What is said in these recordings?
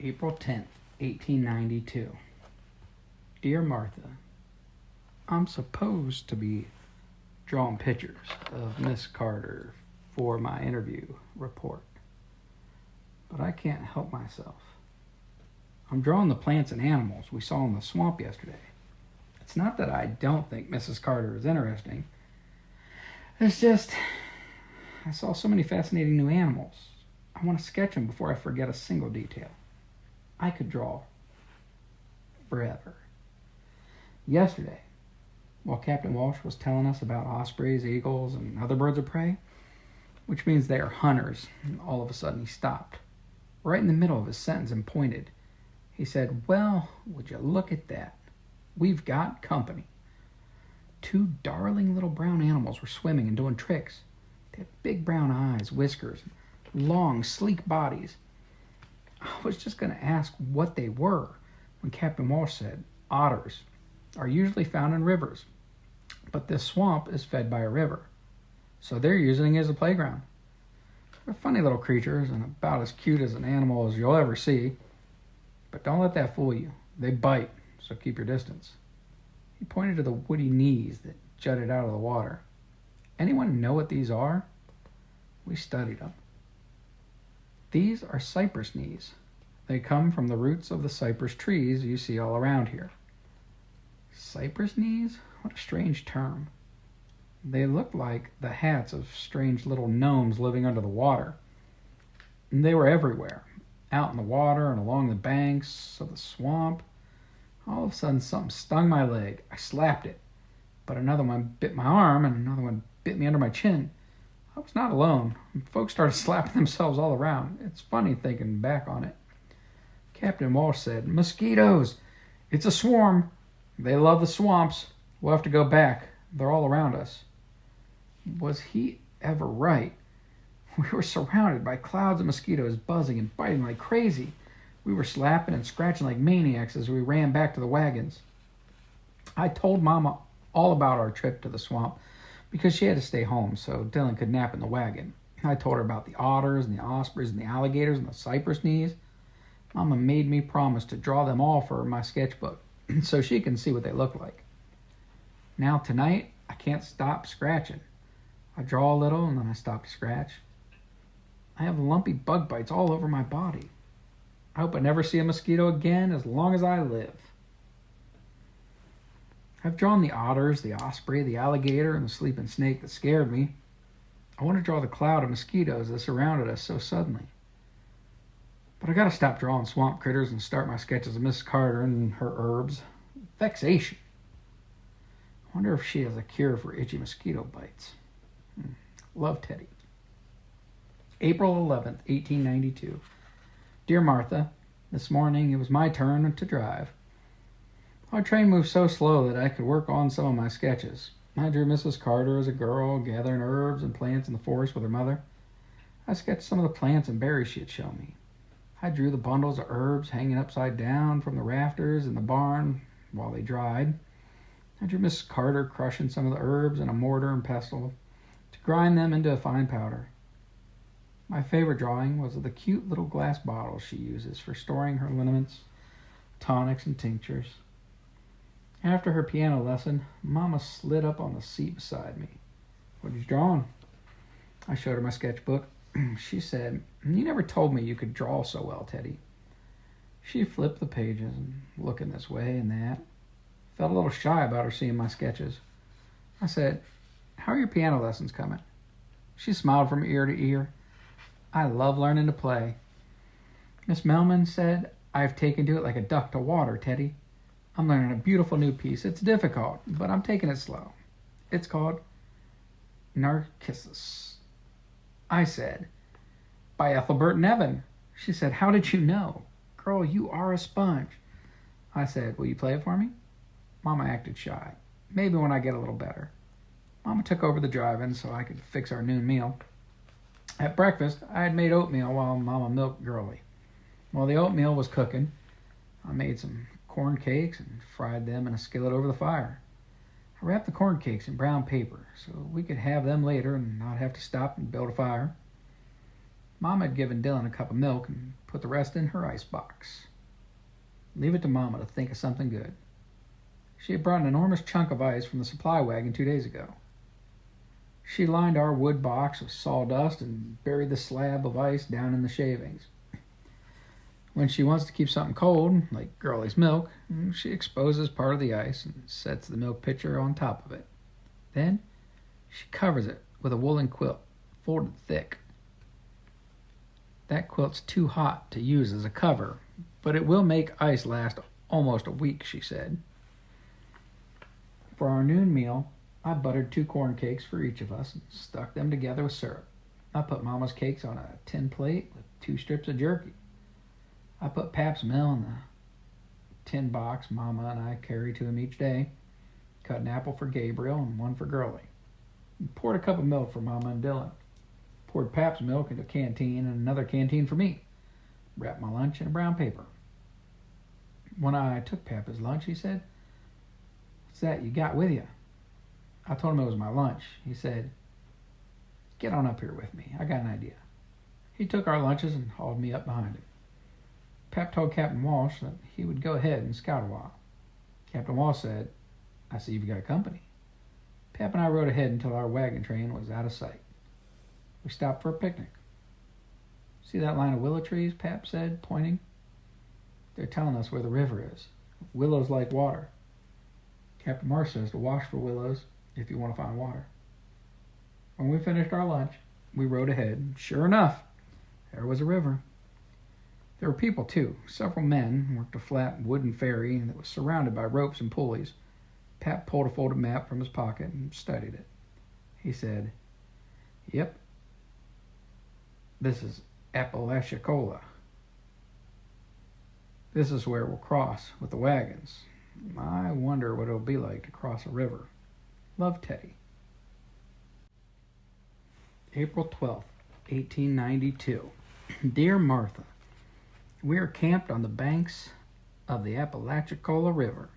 April 10th, 1892. Dear Martha, I'm supposed to be drawing pictures of Miss Carter for my interview report, but I can't help myself. I'm drawing the plants and animals we saw in the swamp yesterday. It's not that I don't think Mrs. Carter is interesting. It's just, I saw so many fascinating new animals. I want to sketch them before I forget a single detail. I could draw forever. Yesterday, while Captain Walsh was telling us about ospreys, eagles, and other birds of prey, which means they are hunters, all of a sudden he stopped, right in the middle of his sentence, and pointed. He said, "Well, would you look at that? We've got company." 2 darling little brown animals were swimming and doing tricks. They had big brown eyes, whiskers, long, sleek bodies. I was just going to ask what they were when Captain Walsh said, "Otters are usually found in rivers, but this swamp is fed by a river, so they're using it as a playground. They're funny little creatures and about as cute as an animal as you'll ever see, but don't let that fool you. They bite, so keep your distance." He pointed to the woody knees that jutted out of the water. Anyone know what these are? We studied them. These are cypress knees. They come from the roots of the cypress trees you see all around here. Cypress knees? What a strange term. They look like the hats of strange little gnomes living under the water. And they were everywhere, out in the water and along the banks of the swamp. All of a sudden, something stung my leg. I slapped it, but another one bit my arm, and another one bit me under my chin. I was not alone. Folks started slapping themselves all around. It's funny thinking back on it. Captain Walsh said, "Mosquitoes! It's a swarm. They love the swamps. We'll have to go back. They're all around us." Was he ever right? We were surrounded by clouds of mosquitoes buzzing and biting like crazy. We were slapping and scratching like maniacs as we ran back to the wagons. I told Mama all about our trip to the swamp because she had to stay home so Dylan could nap in the wagon. I told her about the otters and the ospreys and the alligators and the cypress knees. Mama made me promise to draw them all for my sketchbook so she can see what they look like. Now tonight, I can't stop scratching. I draw a little and then I stop to scratch. I have lumpy bug bites all over my body. I hope I never see a mosquito again as long as I live. I've drawn the otters, the osprey, the alligator, and the sleeping snake that scared me. I want to draw the cloud of mosquitoes that surrounded us so suddenly. But I gotta stop drawing swamp critters and start my sketches of Miss Carter and her herbs. Vexation. I wonder if she has a cure for itchy mosquito bites. Love, Teddy. April 11th, 1892. Dear Martha, this morning it was my turn to drive. Our train moved so slow that I could work on some of my sketches. I drew Mrs. Carter as a girl gathering herbs and plants in the forest with her mother. I sketched some of the plants and berries she had shown me. I drew the bundles of herbs hanging upside down from the rafters in the barn while they dried. I drew Mrs. Carter crushing some of the herbs in a mortar and pestle to grind them into a fine powder. My favorite drawing was of the cute little glass bottles she uses for storing her liniments, tonics, and tinctures. After her piano lesson, Mama slid up on the seat beside me. "What are you drawing?" I showed her my sketchbook. She said, "You never told me you could draw so well, Teddy." She flipped the pages and looking this way and that. Felt a little shy about her seeing my sketches. I said, "How are your piano lessons coming?" She smiled from ear to ear. "I love learning to play." Miss Melman said, "I've taken to it like a duck to water, Teddy. I'm learning a beautiful new piece. It's difficult, but I'm taking it slow. It's called Narcissus." I said, "By Ethelbert Nevin." She said, "How did you know? Girl, you are a sponge." I said, "Will you play it for me?" Mama acted shy. "Maybe when I get a little better." Mama took over the driving so I could fix our noon meal. At breakfast, I had made oatmeal while Mama milked Girlie. While the oatmeal was cooking, I made some corn cakes and fried them in a skillet over the fire. I wrapped the corn cakes in brown paper so we could have them later and not have to stop and build a fire. Mama had given Dylan a cup of milk and put the rest in her icebox. Leave it to Mama to think of something good. She had brought an enormous chunk of ice from the supply wagon 2 days ago. She lined our wood box with sawdust and buried the slab of ice down in the shavings. When she wants to keep something cold, like Girlie's milk, she exposes part of the ice and sets the milk pitcher on top of it. Then she covers it with a woolen quilt, folded thick. That quilt's too hot to use as a cover, but it will make ice last almost a week, she said. For our noon meal, I buttered 2 corn cakes for each of us and stuck them together with syrup. I put Mama's cakes on a tin plate with 2 strips of jerky. I put Pap's Mill in the tin box Mama and I carry to him each day, cut an apple for Gabriel and 1 for Girlie. Poured a cup of milk for Mama and Dylan. Poured Pap's milk into a canteen and another canteen for me. Wrapped my lunch in brown paper. When I took Pap his lunch, he said, "What's that you got with you?" I told him it was my lunch. He said, "Get on up here with me. I got an idea." He took our lunches and hauled me up behind him. Pap told Captain Walsh that he would go ahead and scout a while. Captain Walsh said, "I see you've got company." Pap and I rode ahead until our wagon train was out of sight. We stopped for a picnic. "See that line of willow trees?" Pap said, pointing. "They're telling us where the river is. Willows like water. Captain Marsh says to watch for willows if you want to find water." When we finished our lunch, we rode ahead, and sure enough, there was a river. There were people, too. Several men worked a flat wooden ferry that was surrounded by ropes and pulleys. Pap pulled a folded map from his pocket and studied it. He said, "Yep, this is Apalachicola. This is where we'll cross with the wagons. I wonder what it'll be like to cross a river. Love, Teddy." April 12th, 1892. Dear Martha, we are camped on the banks of the Apalachicola River.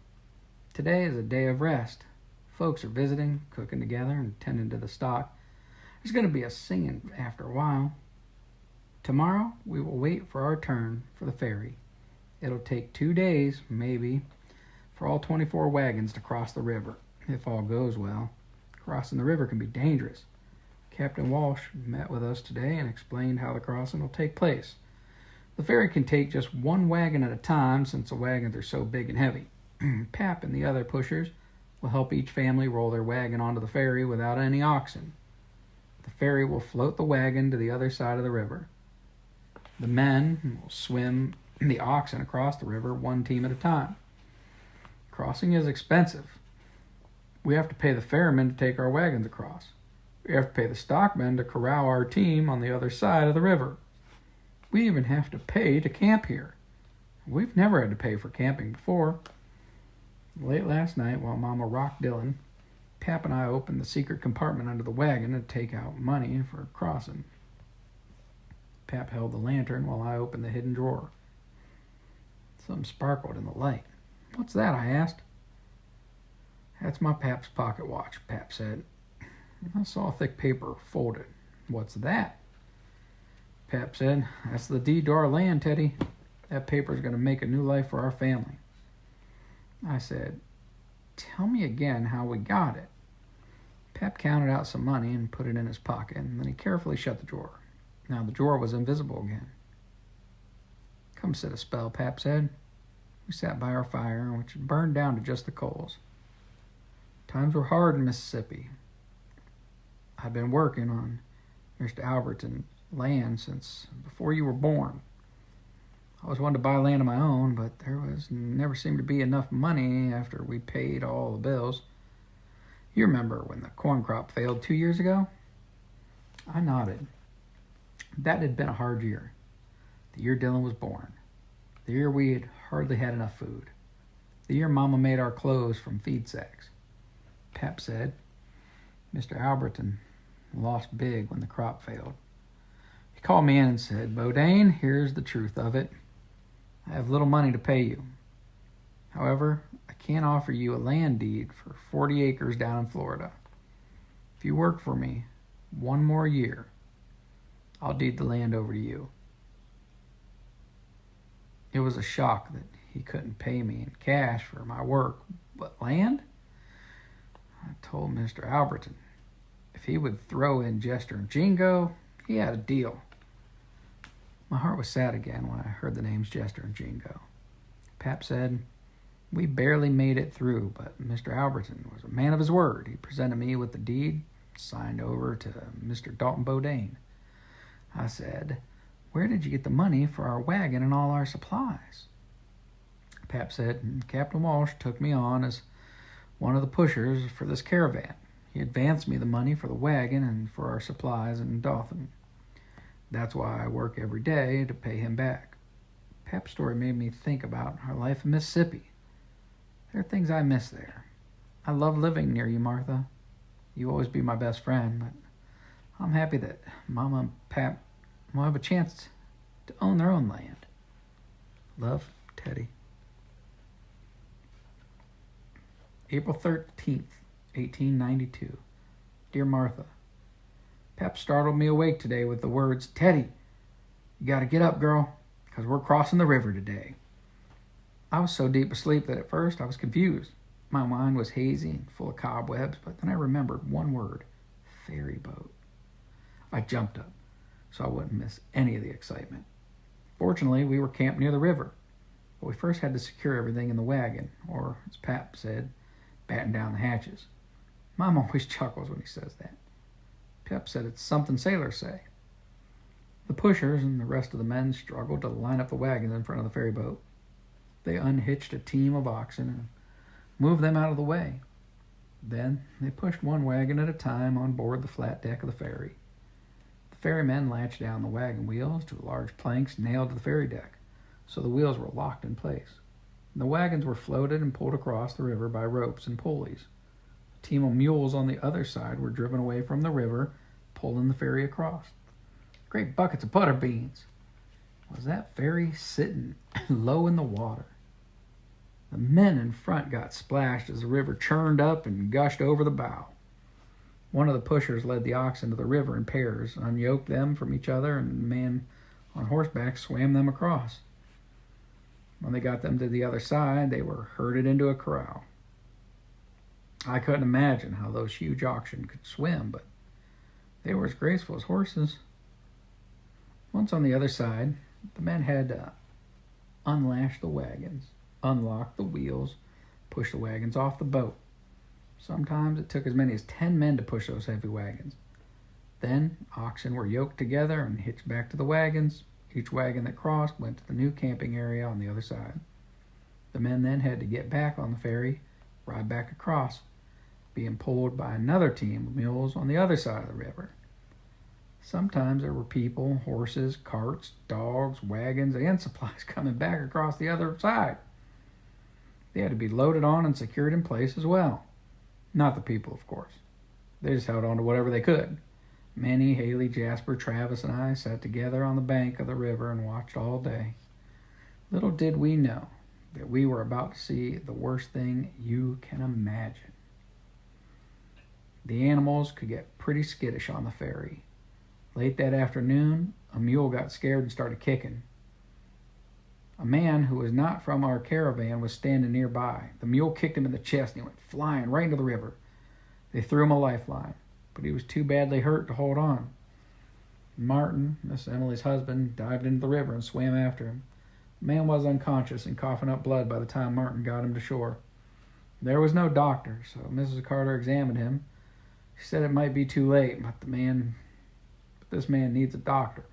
Today is a day of rest. Folks are visiting, cooking together, and tending to the stock. There's going to be a singing after a while. Tomorrow, we will wait for our turn for the ferry. It'll take 2 days, maybe, for all 24 wagons to cross the river, if all goes well. Crossing the river can be dangerous. Captain Walsh met with us today and explained how the crossing will take place. The ferry can take just 1 wagon at a time since the wagons are so big and heavy. Pap and the other pushers will help each family roll their wagon onto the ferry without any oxen. The ferry will float the wagon to the other side of the river. The men will swim the oxen across the river 1 team at a time. Crossing is expensive. We have to pay the ferrymen to take our wagons across. We have to pay the stockmen to corral our team on the other side of the river. We even have to pay to camp here. We've never had to pay for camping before. Late last night, while Mama rocked Dylan, Pap and I opened the secret compartment under the wagon to take out money for crossing. Pap held the lantern while I opened the hidden drawer. Something sparkled in the light. "What's that?" I asked. "That's my Pap's pocket watch," Pap said. I saw thick paper folded. "What's that?" Pap said, "That's the deed to our land, Teddy. That paper's going to make a new life for our family." I said, "Tell me again how we got it." Pap counted out some money and put it in his pocket, and then he carefully shut the drawer. Now the drawer was invisible again. "Come sit a spell," Pap said. We sat by our fire, which had burned down to just the coals. Times were hard in Mississippi. I'd been working on Mr. Albertson's land since before you were born. I always wanted to buy land of my own, but there never seemed to be enough money after we paid all the bills. You remember when the corn crop failed 2 years ago? I nodded. That had been a hard year. The year Dylan was born. The year we had hardly had enough food. The year Mama made our clothes from feed sacks. Pap said, "Mr. Albertson lost big when the crop failed. He called me in and said, 'Bodain, here's the truth of it. I have little money to pay you. However, I can't offer you a land deed for 40 acres down in Florida. If you work for me 1 more year, I'll deed the land over to you. It was a shock that he couldn't pay me in cash for my work, but land? I told Mr. Alberton if he would throw in Jester and Jingo, he had a deal. My heart was sad again when I heard the names Jester and Jingo. Pap said, we barely made it through, but Mr. Alberton was a man of his word. He presented me with the deed, signed over to Mr. Dalton Bodain. I said, where did you get the money for our wagon and all our supplies? Pap said, Captain Walsh took me on as one of the pushers for this caravan. He advanced me the money for the wagon and for our supplies in Dothan. That's why I work every day to pay him back. Pap's story made me think about our life in Mississippi. There are things I miss there. I love living near you, Martha. You always be my best friend, but I'm happy that Mama and Pap will have a chance to own their own land. Love, Teddy. April 13th, 1892. Dear Martha, Pap startled me awake today with the words, Teddy, you gotta get up, girl, because we're crossing the river today. I was so deep asleep that at first I was confused. My mind was hazy and full of cobwebs, but then I remembered one word, ferry boat. I jumped up so I wouldn't miss any of the excitement. Fortunately, we were camped near the river, but we first had to secure everything in the wagon, or, as Pap said, batten down the hatches. Mom always chuckles when he says that. Pep said it's something sailors say. The pushers and the rest of the men struggled to line up the wagons in front of the ferry boat. They unhitched a team of oxen and moved them out of the way. Then they pushed one wagon at a time on board the flat deck of the ferry. The ferrymen latched down the wagon wheels to large planks nailed to the ferry deck, so the wheels were locked in place. The wagons were floated and pulled across the river by ropes and pulleys. A team of mules on the other side were driven away from the river, pulling the ferry across. Great buckets of butter beans. Was that ferry sitting low in the water? The men in front got splashed as the river churned up and gushed over the bow. One of the pushers led the oxen to the river in pairs, unyoked them from each other, and a man on horseback swam them across. When they got them to the other side, they were herded into a corral. I couldn't imagine how those huge oxen could swim, but they were as graceful as horses. Once on the other side, the men had to unlash the wagons, unlock the wheels, push the wagons off the boat. Sometimes it took as many as 10 men to push those heavy wagons. Then oxen were yoked together and hitched back to the wagons. Each wagon that crossed went to the new camping area on the other side. The men then had to get back on the ferry, ride back across, being pulled by another team of mules on the other side of the river. Sometimes there were people, horses, carts, dogs, wagons, and supplies coming back across the other side. They had to be loaded on and secured in place as well. Not the people, of course. They just held on to whatever they could. Manny, Haley, Jasper, Travis, and I sat together on the bank of the river and watched all day. Little did we know that we were about to see the worst thing you can imagine. The animals could get pretty skittish on the ferry. Late that afternoon, a mule got scared and started kicking. A man who was not from our caravan was standing nearby. The mule kicked him in the chest and he went flying right into the river. They threw him a lifeline, but he was too badly hurt to hold on. Martin, Miss Emily's husband, dived into the river and swam after him. The man was unconscious and coughing up blood by the time Martin got him to shore. There was no doctor, so Mrs. Carter examined him. She said it might be too late, but this man needs a doctor.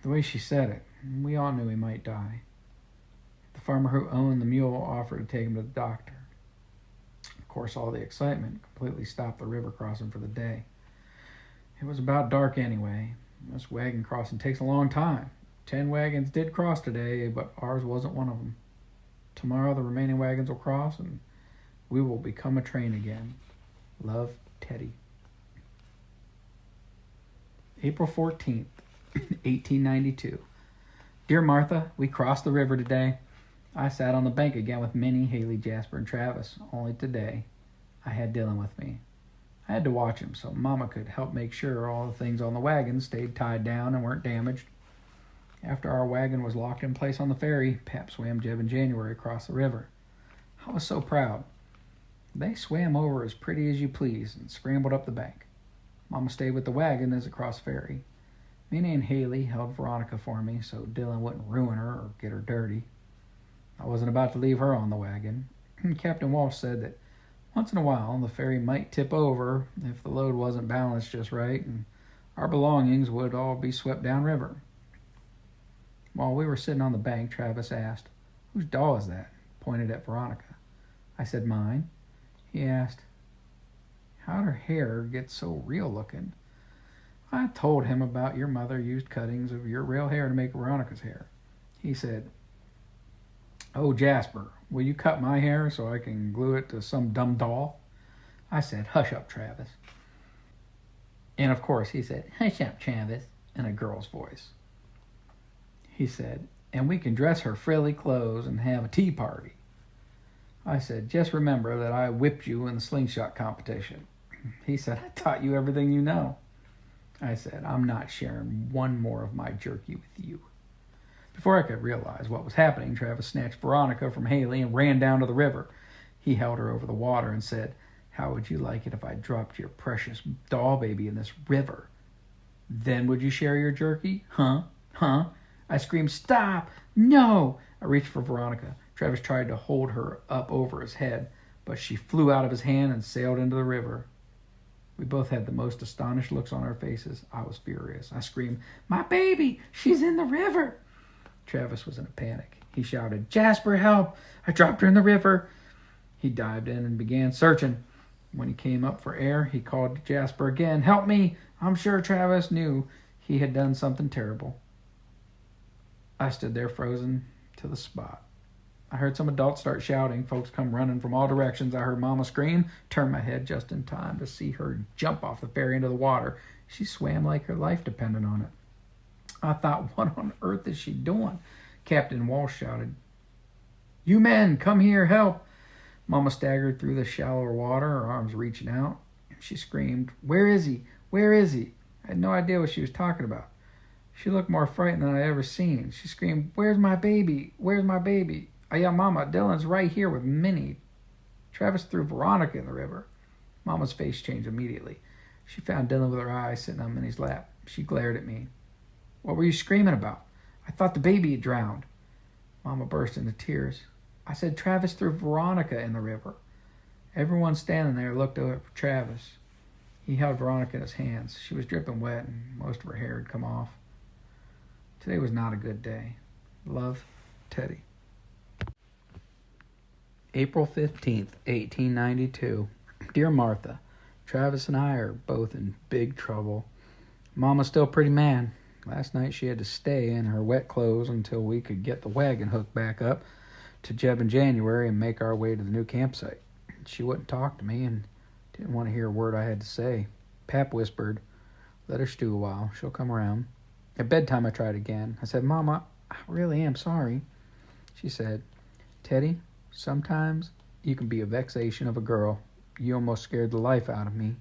The way she said it, we all knew he might die. The farmer who owned the mule offered to take him to the doctor. Of course, all the excitement completely stopped the river crossing for the day. It was about dark anyway. This wagon crossing takes a long time. 10 wagons did cross today, but ours wasn't one of them. Tomorrow the remaining wagons will cross and we will become a train again. Love, Teddy. April 14th, 1892. Dear Martha, we crossed the river today. I sat on the bank again with Minnie, Haley, Jasper, and Travis. Only today, I had Dylan with me. I had to watch him so Mama could help make sure all the things on the wagon stayed tied down and weren't damaged. After our wagon was locked in place on the ferry, Pap swam Jeb and January across the river. I was so proud. They swam over as pretty as you please and scrambled up the bank. Mama stayed with the wagon as it crossed ferry. Minnie and Haley held Veronica for me so Dylan wouldn't ruin her or get her dirty. I wasn't about to leave her on the wagon. Captain Walsh said that once in a while the ferry might tip over if the load wasn't balanced just right, and our belongings would all be swept downriver. While we were sitting on the bank, Travis asked, "Whose doll is that?" Pointed at Veronica. I said, "Mine." He asked, "How'd her hair get so real looking?" I told him about your mother used cuttings of your real hair to make Veronica's hair. He said, "Oh, Jasper, will you cut my hair so I can glue it to some dumb doll?" I said, "Hush up, Travis." And of course he said, "Hush up, Travis," in a girl's voice. He said, "And we can dress her frilly clothes and have a tea party." I said, "Just remember that I whipped you in the slingshot competition." He said, "I taught you everything you know." I said, "I'm not sharing one more of my jerky with you." Before I could realize what was happening, Travis snatched Veronica from Haley and ran down to the river. He held her over the water and said, "How would you like it if I dropped your precious doll baby in this river? Then would you share your jerky? Huh? I screamed, "Stop! No!" I reached for Veronica. Travis tried to hold her up over his head, but she flew out of his hand and sailed into the river. We both had the most astonished looks on our faces. I was furious. I screamed, "My baby! She's in the river!" Travis was in a panic. He shouted, "Jasper, help! I dropped her in the river!" He dived in and began searching. When he came up for air, he called to Jasper again, "Help me!" I'm sure Travis knew he had done something terrible. I stood there frozen to the spot. I heard some adults start shouting. Folks come running from all directions. I heard Mama scream, turned my head just in time to see her jump off the ferry into the water. She swam like her life depended on it. I thought, what on earth is she doing? Captain Walsh shouted, "You men, come here, help!" Mama staggered through the shallower water, her arms reaching out. She screamed, "Where is he? Where is he?" I had no idea what she was talking about. She looked more frightened than I ever seen. She screamed, "Where's my baby? Where's my baby?" I yelled, "Mama, Dylan's right here with Minnie." Travis threw Veronica in the river. Mama's face changed immediately. She found Dylan with her eyes sitting on Minnie's lap. She glared at me. "What were you screaming about? I thought the baby had drowned." Mama burst into tears. I said, "Travis threw Veronica in the river." Everyone standing there looked over at Travis. He held Veronica in his hands. She was dripping wet and most of her hair had come off. Today was not a good day. Love, Teddy. April 15th, 1892. Dear Martha, Travis and I are both in big trouble. Mama's still pretty mad. Last night she had to stay in her wet clothes until we could get the wagon hooked back up to Jeb in January and make our way to the new campsite. She wouldn't talk to me and didn't want to hear a word I had to say. Pap whispered, "Let her stew a while. She'll come around." At bedtime I tried again. I said, "Mama, I really am sorry." She said, "Teddy, sometimes you can be a vexation of a girl. You almost scared the life out of me."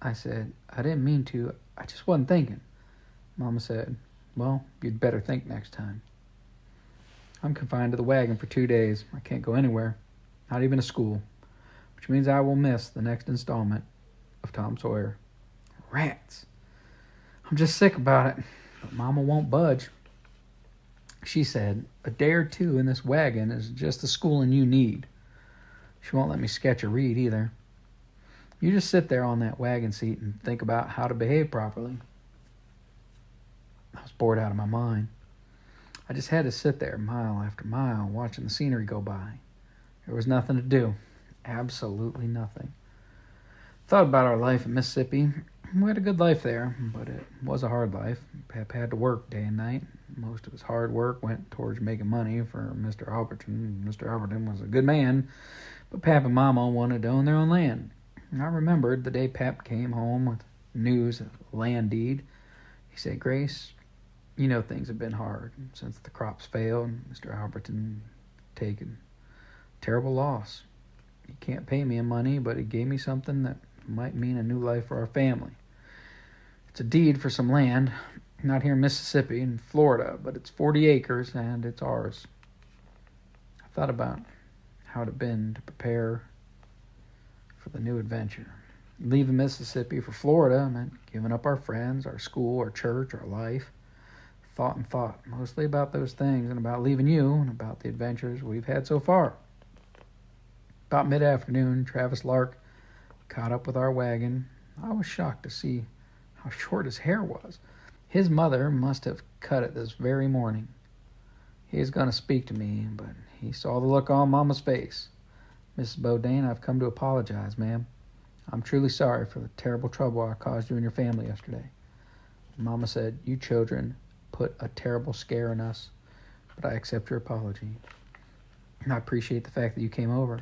I said, "I didn't mean to. I just wasn't thinking." Mama said, "Well, you'd better think next time." I'm confined to the wagon for 2 days. I can't go anywhere, not even to school, which means I will miss the next installment of Tom Sawyer. Rats. I'm just sick about it, but Mama won't budge. She said, "A day or two in this wagon is just the schooling you need." She won't let me sketch or read either. You just sit there on that wagon seat and think about how to behave properly. I was bored out of my mind. I just had to sit there mile after mile watching the scenery go by. There was nothing to do. Absolutely nothing. Thought about our life in Mississippi. We had a good life there, but it was a hard life. Pap had to work day and night. Most of his hard work went towards making money for Mr. Alberton. Mr. Alberton was a good man, but Pap and Mama wanted to own their own land. I remembered the day Pap came home with news of the land deed. He said, "Grace, you know things have been hard since the crops failed. Mr. Alberton taken terrible loss. He can't pay me in money, but he gave me something that might mean a new life for our family. It's a deed for some land, not here in Mississippi, in Florida, but it's 40 acres and it's ours. I thought about how it had been to prepare for the new adventure. Leaving Mississippi for Florida meant giving up our friends, our school, our church, our life. Thought, mostly about those things and about leaving you and about the adventures we've had so far. About mid-afternoon, Travis Lark caught up with our wagon. I was shocked to see how short his hair was. His mother must have cut it this very morning. He was going to speak to me, but he saw the look on Mama's face. Mrs. Bodain, I've come to apologize, ma'am. I'm truly sorry for the terrible trouble I caused you and your family yesterday. Mama said, you children put a terrible scare in us, but I accept your apology. And I appreciate the fact that you came over.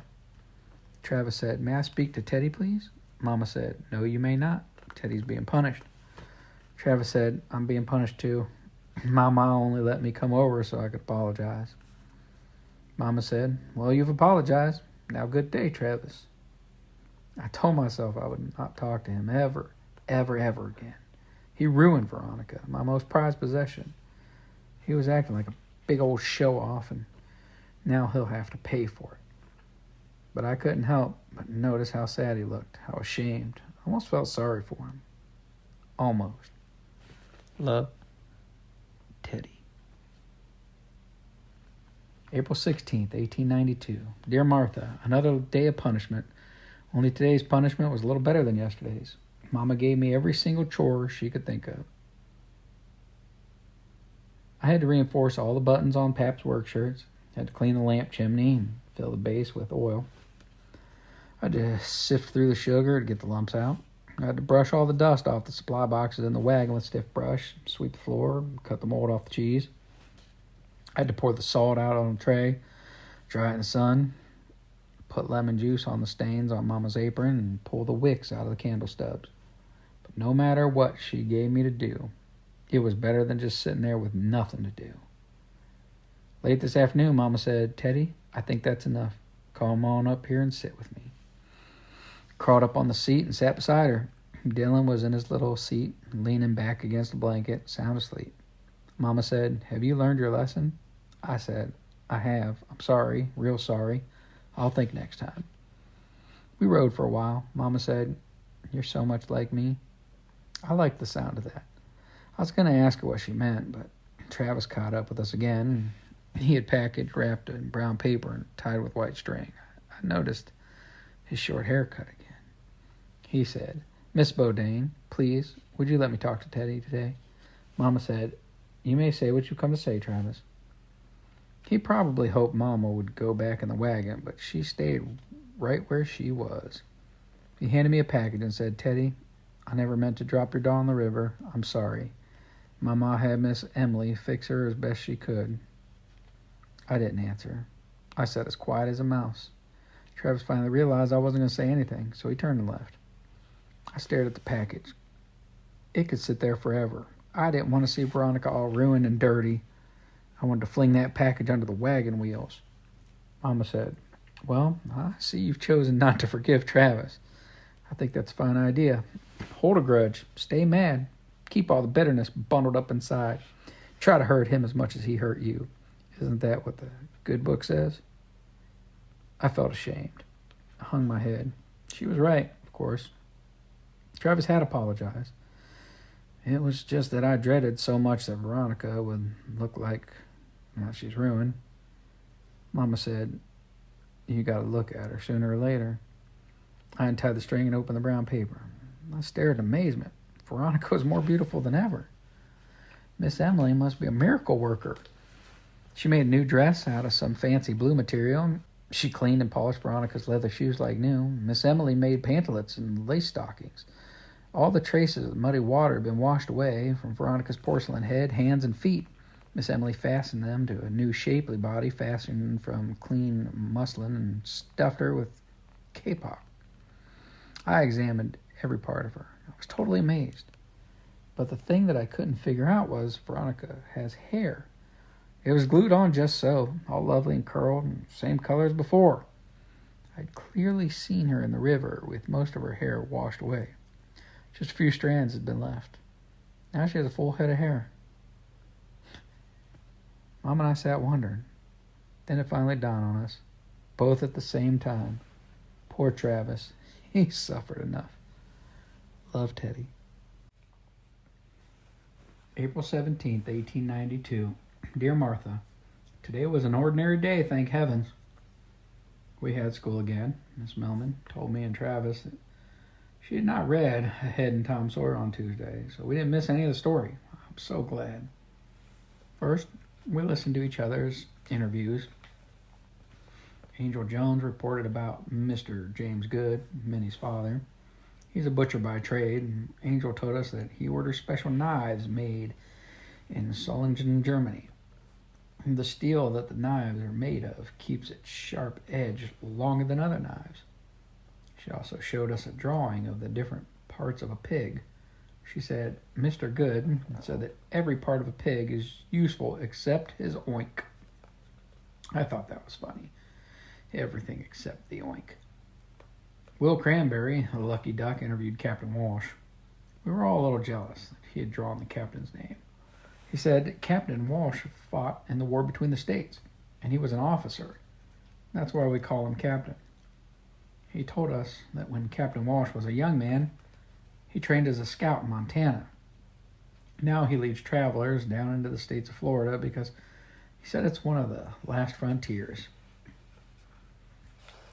Travis said, may I speak to Teddy, please? Mama said, no, you may not. Teddy's being punished. Travis said, I'm being punished too. Mama only let me come over so I could apologize. Mama said, well, you've apologized. Now good day, Travis. I told myself I would not talk to him ever again. He ruined Veronica, my most prized possession. He was acting like a big old show-off, and now he'll have to pay for it. But I couldn't help but notice how sad he looked, how ashamed. I almost felt sorry for him. Almost. Love, Teddy. April 16th, 1892. Dear Martha, another day of punishment. Only today's punishment was a little better than yesterday's. Mama gave me every single chore she could think of. I had to reinforce all the buttons on Pap's work shirts. Had to clean the lamp chimney and fill the base with oil. I had to sift through the sugar to get the lumps out. I had to brush all the dust off the supply boxes in the wagon with a stiff brush, sweep the floor, cut the mold off the cheese. I had to pour the salt out on a tray, dry it in the sun, put lemon juice on the stains on Mama's apron, and pull the wicks out of the candle stubs. But no matter what she gave me to do, it was better than just sitting there with nothing to do. Late this afternoon, Mama said, Teddy, I think that's enough. Come on up here and sit with me. Crawled up on the seat and sat beside her. Dylan was in his little seat, leaning back against the blanket, sound asleep. Mama said, have you learned your lesson? I said, I have. I'm sorry, real sorry. I'll think next time. We rode for a while. Mama said, you're so much like me. I liked the sound of that. I was going to ask her what she meant, but Travis caught up with us again. He had packaged wrapped in brown paper and tied with white string. I noticed his short haircut again. He said, Miss Bodain, please, would you let me talk to Teddy today? Mama said, you may say what you've come to say, Travis. He probably hoped Mama would go back in the wagon, but she stayed right where she was. He handed me a package and said, Teddy, I never meant to drop your doll in the river. I'm sorry. My ma had Miss Emily fix her as best she could. I didn't answer. I sat as quiet as a mouse. Travis finally realized I wasn't going to say anything, so he turned and left. I stared at the package. It could sit there forever. I didn't want to see Veronica all ruined and dirty. I wanted to fling that package under the wagon wheels. Mama said, well, I see you've chosen not to forgive Travis. I think that's a fine idea. Hold a grudge. Stay mad. Keep all the bitterness bundled up inside. Try to hurt him as much as he hurt you. Isn't that what the good book says? I felt ashamed. I hung my head. She was right, of course. Travis had apologized. It was just that I dreaded so much that Veronica would look like, now she's ruined. Mama said, you got to look at her sooner or later. I untied the string and opened the brown paper. I stared in amazement. Veronica was more beautiful than ever. Miss Emily must be a miracle worker. She made a new dress out of some fancy blue material. She cleaned and polished Veronica's leather shoes like new. Miss Emily made pantalettes and lace stockings. All the traces of the muddy water had been washed away from Veronica's porcelain head, hands, and feet. Miss Emily fastened them to a new shapely body fashioned from clean muslin and stuffed her with kapok. I examined every part of her. I was totally amazed. But the thing that I couldn't figure out was Veronica has hair. It was glued on just so, all lovely and curled, and same color as before. I'd clearly seen her in the river with most of her hair washed away. Just a few strands had been left. Now she has a full head of hair. Mom and I sat wondering. Then it finally dawned on us, both at the same time. Poor Travis. He suffered enough. Love, Teddy. April 17th, 1892. Dear Martha, today was an ordinary day, thank heavens. We had school again. Miss Melman told me and Travis that she had not read Ahead in Tom Sawyer on Tuesday, so we didn't miss any of the story. I'm so glad. First, we listened to each other's interviews. Angel Jones reported about Mr. James Good, Minnie's father. He's a butcher by trade, and Angel told us that he orders special knives made in Solingen, Germany. The steel that the knives are made of keeps its sharp edge longer than other knives. She also showed us a drawing of the different parts of a pig. She said, Mr. Good said that every part of a pig is useful except his oink. I thought that was funny. Everything except the oink. Will Cranberry, a lucky duck, interviewed Captain Walsh. We were all a little jealous that he had drawn the captain's name. He said Captain Walsh fought in the war between the states, and he was an officer. That's why we call him Captain. He told us that when Captain Walsh was a young man, he trained as a scout in Montana. Now he leads travelers down into the states of Florida because he said it's one of the last frontiers.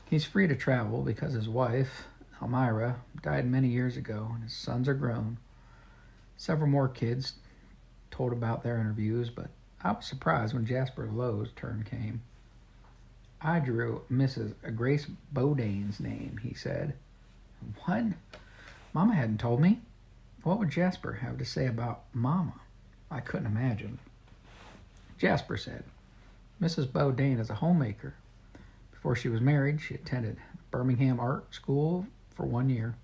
He's free to travel because his wife, Elmira, died many years ago, and his sons are grown. Several more kids told about their interviews, but I was surprised when Jasper Lowe's turn came. I drew Mrs. Grace Bodain's name, he said. What? Mama hadn't told me. What would Jasper have to say about Mama? I couldn't imagine. Jasper said, Mrs. Bodain is a homemaker. Before she was married, she attended Birmingham Art School for 1 year.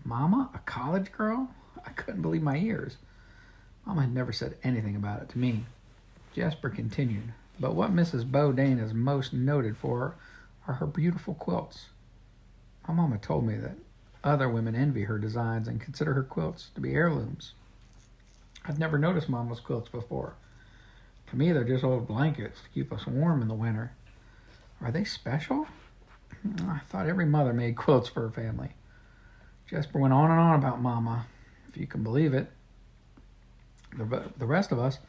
Mama, a college girl? I couldn't believe my ears. Mama had never said anything about it to me. Jasper continued, but what Mrs. Bodain is most noted for are her beautiful quilts. My mama told me that other women envy her designs and consider her quilts to be heirlooms. I'd never noticed Mama's quilts before. To me, they're just old blankets to keep us warm in the winter. Are they special? I thought every mother made quilts for her family. Jasper went on and on about Mama, if you can believe it. The rest of us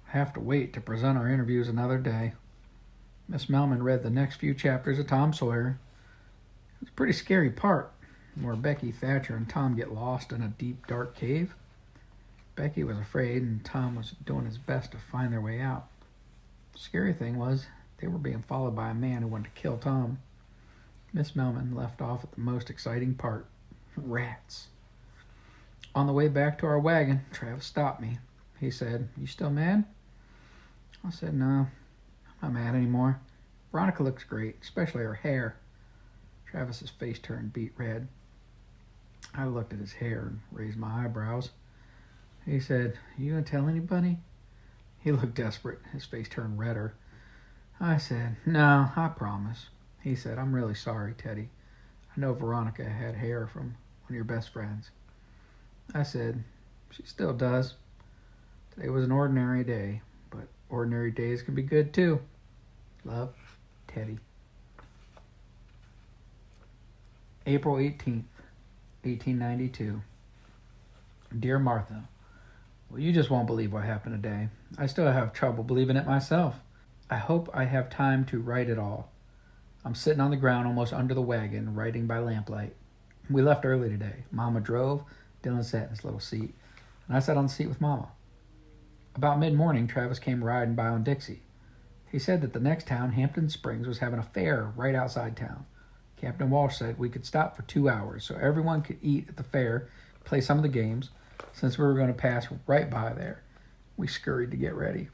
have to wait to present our interviews another day. Miss Melman read the next few chapters of Tom Sawyer. It's a pretty scary part, where Becky Thatcher and Tom get lost in a deep, dark cave. Becky was afraid, and Tom was doing his best to find their way out. The scary thing was, they were being followed by a man who wanted to kill Tom. Miss Melman left off at the most exciting part, rats. On the way back to our wagon, Travis stopped me. He said, You still mad? I said, No, I'm not mad anymore. Veronica looks great, especially her hair. Travis's face turned beet red. I looked at his hair and raised my eyebrows. He said, You gonna tell anybody? He looked desperate. His face turned redder. I said, No, I promise. He said, I'm really sorry, Teddy. I know Veronica had hair from one of your best friends. I said, She still does. Today was an ordinary day, but ordinary days can be good too. Love, Teddy. April 18th, 1892. Dear Martha, well, you just won't believe what happened today. I still have trouble believing it myself. I hope I have time to write it all. I'm sitting on the ground almost under the wagon, writing by lamplight. We left early today. Mama drove, Dylan sat in his little seat, and I sat on the seat with Mama. About mid-morning, Travis came riding by on Dixie. He said that the next town, Hampton Springs, was having a fair right outside town. Captain Walsh said we could stop for 2 hours so everyone could eat at the fair, play some of the games, since we were going to pass right by there. We scurried to get ready.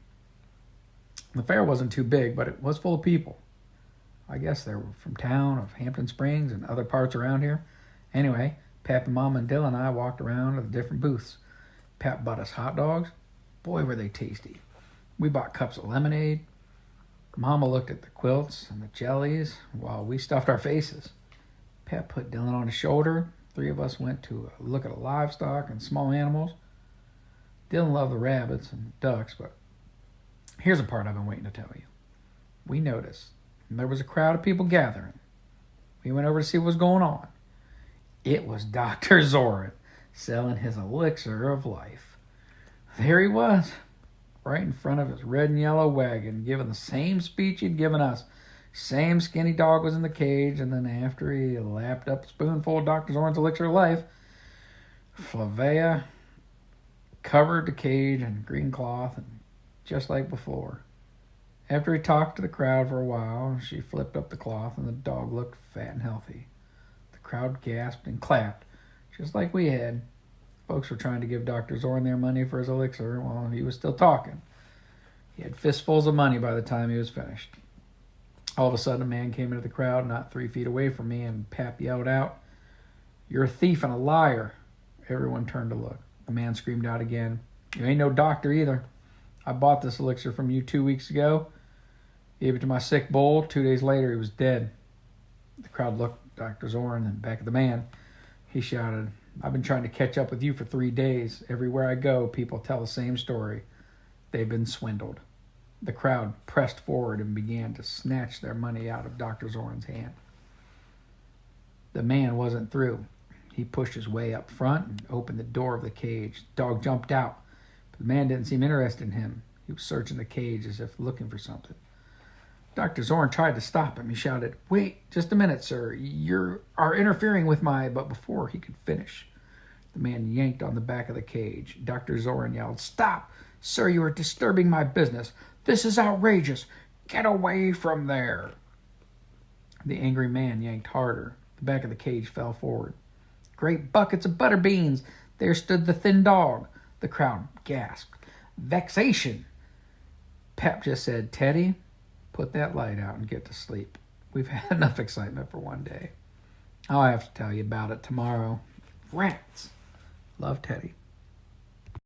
The fair wasn't too big, but it was full of people. I guess they were from town, of Hampton Springs, and other parts around here. Anyway, Pap and Mama and Dylan and I walked around to the different booths. Pap bought us hot dogs. Boy, were they tasty. We bought cups of lemonade. Mama looked at the quilts and the jellies while we stuffed our faces. Pep put Dylan on his shoulder. 3 of us went to look at livestock and small animals. Dylan loved the rabbits and ducks, but here's the part I've been waiting to tell you. We noticed there was a crowd of people gathering. We went over to see what was going on. It was Dr. Zoran selling his elixir of life. There he was, right in front of his red and yellow wagon, giving the same speech he'd given us. Same skinny dog was in the cage, and then after he lapped up a spoonful of Dr. Zoran's elixir of life, Flavia covered the cage in green cloth, and just like before. After he talked to the crowd for a while, she flipped up the cloth, and the dog looked fat and healthy. The crowd gasped and clapped, just like we had. Folks were trying to give Dr. Zoran their money for his elixir while he was still talking. He had fistfuls of money by the time he was finished. All of a sudden, a man came into the crowd not 3 feet away from me, and Pap yelled out, "You're a thief and a liar." Everyone turned to look. The man screamed out again, "You ain't no doctor either. I bought this elixir from you 2 weeks ago. Gave it to my sick bull. 2 days later, he was dead." The crowd looked at Dr. Zoran and back at the man. He shouted, "I've been trying to catch up with you for 3 days. Everywhere I go, people tell the same story. They've been swindled." The crowd pressed forward and began to snatch their money out of Dr. Zoran's hand. The man wasn't through. He pushed his way up front and opened the door of the cage. The dog jumped out, but the man didn't seem interested in him. He was searching the cage as if looking for something. Dr. Zoran tried to stop him. He shouted, "Wait, just a minute, sir. You are interfering with my..." But before he could finish, the man yanked on the back of the cage. Dr. Zoran yelled, "Stop! Sir, you are disturbing my business. This is outrageous. Get away from there." The angry man yanked harder. The back of the cage fell forward. Great buckets of butter beans. There stood the thin dog. The crowd gasped. Vexation. Pep just said, "Teddy, put that light out and get to sleep. We've had enough excitement for one day. I'll have to tell you about it tomorrow." Rats. Love, Teddy.